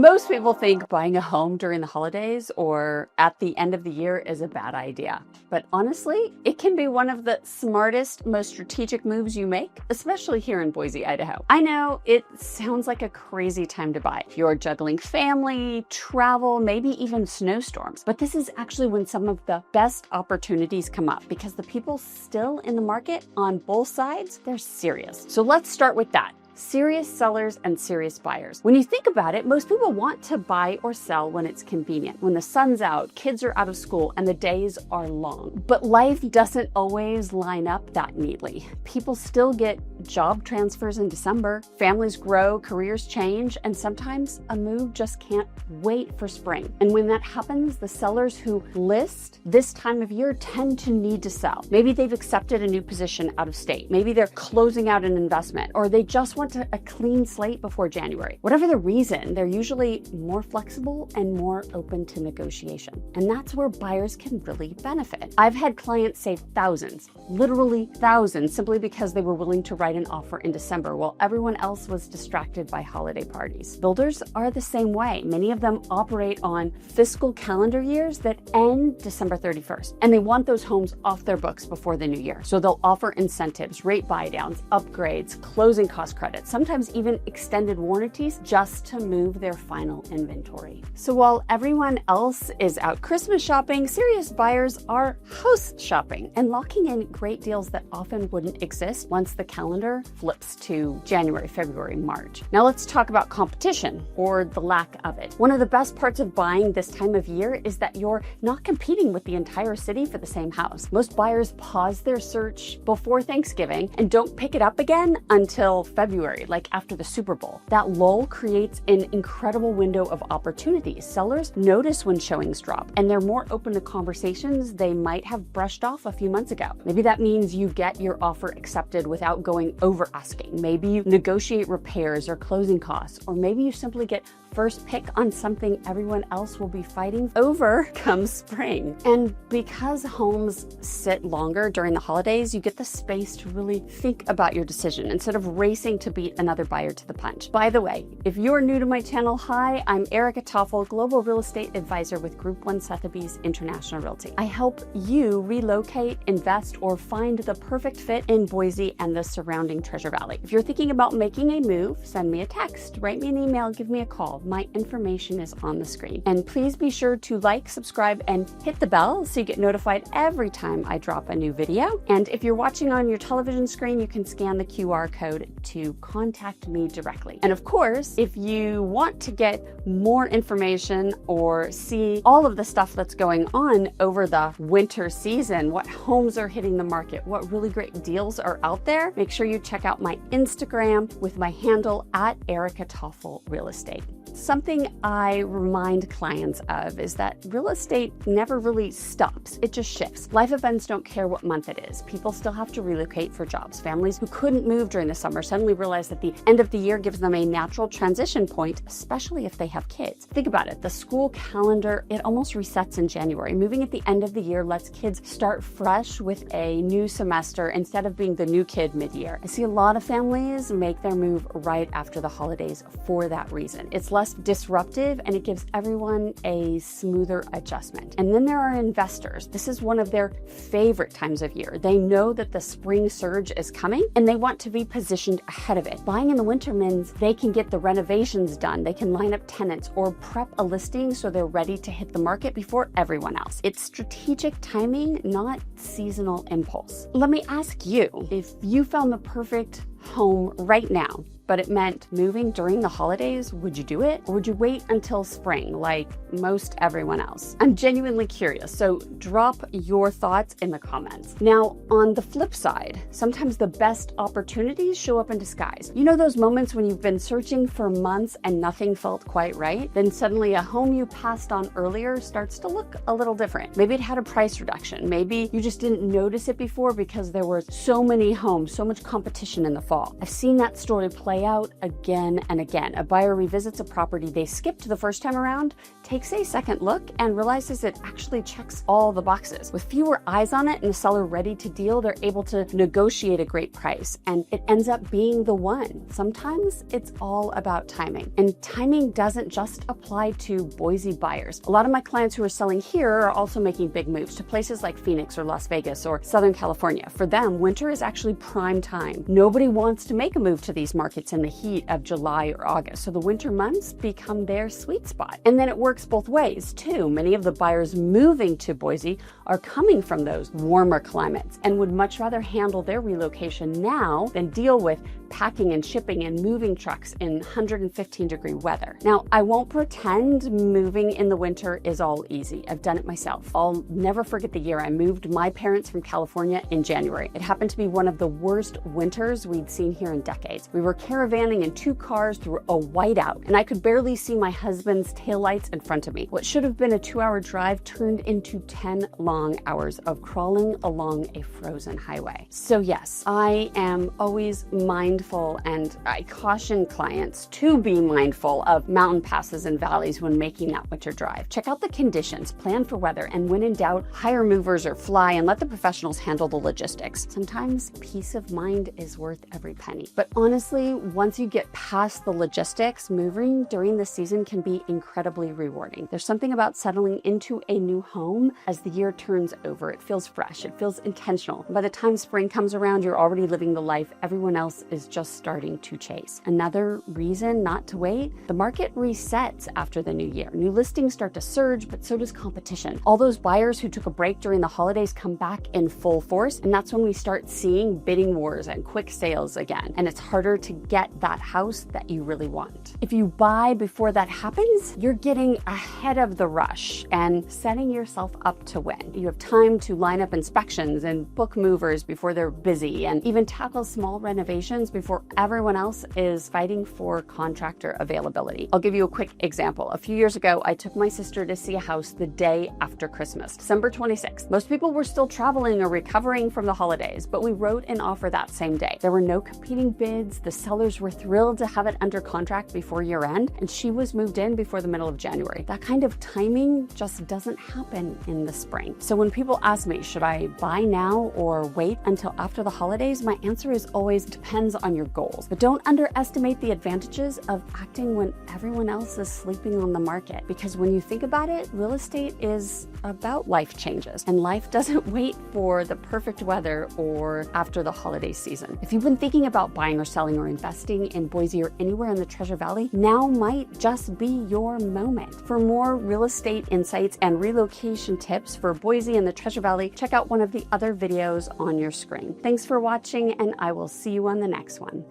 Most people think buying a home during the holidays or at the end of the year is a bad idea. But honestly, it can be one of the smartest, most strategic moves you make, especially here in Boise, Idaho. I know it sounds like a crazy time to buy. You're juggling family, travel, maybe even snowstorms. But this is actually when some of the best opportunities come up because the people still in the market on both sides, they're serious. So let's start with that. Serious sellers and serious buyers. When you think about it, most people want to buy or sell when it's convenient, when the sun's out, kids are out of school, and the days are long. But life doesn't always line up that neatly. People still get job transfers in December, families grow, careers change, and sometimes a move just can't wait for spring. And when that happens, the sellers who list this time of year tend to need to sell. Maybe they've accepted a new position out of state. Maybe they're closing out an investment, or they just want a clean slate before January. Whatever the reason, they're usually more flexible and more open to negotiation. And that's where buyers can really benefit. I've had clients save thousands, literally thousands, simply because they were willing to write an offer in December while everyone else was distracted by holiday parties. Builders are the same way. Many of them operate on fiscal calendar years that end December 31st, and they want those homes off their books before the new year. So they'll offer incentives, rate buydowns, upgrades, closing cost credits, sometimes even extended warranties just to move their final inventory. So while everyone else is out Christmas shopping, serious buyers are house shopping and locking in great deals that often wouldn't exist once the calendar flips to January, February, March. Now let's talk about competition, or the lack of it. One of the best parts of buying this time of year is that you're not competing with the entire city for the same house. Most buyers pause their search before Thanksgiving and don't pick it up again until February, like after the Super Bowl. That lull creates an incredible window of opportunities. Sellers notice when showings drop, and they're more open to conversations they might have brushed off a few months ago. Maybe that means you get your offer accepted without going over asking. Maybe you negotiate repairs or closing costs, or maybe you simply get first pick on something everyone else will be fighting over come spring. And because homes sit longer during the holidays, you get the space to really think about your decision instead of racing to beat another buyer to the punch. By the way, if you're new to my channel, hi, I'm Erica Toffel, Global Real Estate Advisor with Group 1 Sotheby's International Realty. I help you relocate, invest, or find the perfect fit in Boise and the surrounding Treasure Valley. If you're thinking about making a move, send me a text, write me an email, give me a call. My information is on the screen. And please be sure to like, subscribe, and hit the bell so you get notified every time I drop a new video. And if you're watching on your television screen, you can scan the QR code to contact me directly. And of course, if you want to get more information or see all of the stuff that's going on over the winter season, what homes are hitting the market, what really great deals are out there, make sure you check out my Instagram with my handle at Erica Toffel Real Estate. Something I remind clients of is that real estate never really stops. It just shifts. Life events don't care what month it is. People still have to relocate for jobs. Families who couldn't move during the summer suddenly realize that the end of the year gives them a natural transition point, especially if they have kids. Think about it. The school calendar, it almost resets in January. Moving at the end of the year lets kids start fresh with a new semester instead of being the new kid mid-year. I see a lot of families make their move right after the holidays for that reason. It's less disruptive and it gives everyone a smoother adjustment. And then there are investors. This is one of their favorite times of year. They know that the spring surge is coming and they want to be positioned ahead of it. Buying in the winter means they can get the renovations done. They can line up tenants or prep a listing so they're ready to hit the market before everyone else. It's strategic timing, not seasonal impulse. Let me ask you, if you found the perfect home right now, but it meant moving during the holidays, would you do it? Or would you wait until spring like most everyone else? I'm genuinely curious, so drop your thoughts in the comments. Now, on the flip side, sometimes the best opportunities show up in disguise. You know those moments when you've been searching for months and nothing felt quite right? Then suddenly a home you passed on earlier starts to look a little different. Maybe it had a price reduction. Maybe you just didn't notice it before because there were so many homes, so much competition in the fall. fall. I've seen that story play out again and again. A buyer revisits a property they skipped the first time around, takes a second look, and realizes it actually checks all the boxes. With fewer eyes on it and the seller ready to deal, they're able to negotiate a great price, and it ends up being the one. Sometimes it's all about timing. And timing doesn't just apply to Boise buyers. A lot of my clients who are selling here are also making big moves to places like Phoenix or Las Vegas or Southern California. For them, winter is actually prime time. Nobody wants to make a move to these markets in the heat of July or August, so the winter months become their sweet spot. And then it works both ways too. Many of the buyers moving to Boise are coming from those warmer climates and would much rather handle their relocation now than deal with packing and shipping and moving trucks in 115-degree weather. Now, I won't pretend moving in the winter is all easy. I've done it myself. I'll never forget the year I moved my parents from California in January. It happened to be one of the worst winters we'd seen here in decades. We were caravanning in 2 cars through a whiteout, and I could barely see my husband's taillights in front of me. What should have been a 2-hour drive turned into 10 long hours of crawling along a frozen highway. So yes, I am always mindful, and I caution clients to be mindful of mountain passes and valleys when making that winter drive. Check out the conditions, plan for weather, and when in doubt, hire movers or fly and let the professionals handle the logistics. Sometimes peace of mind is worth every penny. But honestly, once you get past the logistics, moving during the season can be incredibly rewarding. There's something about settling into a new home as the year turns over. It feels fresh, it feels intentional. By the time spring comes around, you're already living the life everyone else is just starting to chase. Another reason not to wait, the market resets after the new year. New listings start to surge, but so does competition. All those buyers who took a break during the holidays come back in full force, and that's when we start seeing bidding wars and quick sales again. And it's harder to get that house that you really want. If you buy before that happens, you're getting ahead of the rush and setting yourself up to win. You have time to line up inspections and book movers before they're busy, and even tackle small renovations before everyone else is fighting for contractor availability. I'll give you a quick example. A few years ago, I took my sister to see a house the day after Christmas, December 26th. Most people were still traveling or recovering from the holidays, but we wrote an offer that same day. There were no competing bids. The sellers were thrilled to have it under contract before year end, and she was moved in before the middle of January. That kind of timing just doesn't happen in the spring. So when people ask me, should I buy now or wait until after the holidays? My answer is always depends on your goals. But don't underestimate the advantages of acting when everyone else is sleeping on the market. Because when you think about it, real estate is about life changes, and life doesn't wait for the perfect weather or after the holiday season. If you've been thinking about buying or selling or investing in Boise or anywhere in the Treasure Valley, now might just be your moment. For more real estate insights and relocation tips for Boise and the Treasure Valley, check out one of the other videos on your screen. Thanks for watching, and I will see you on the next one.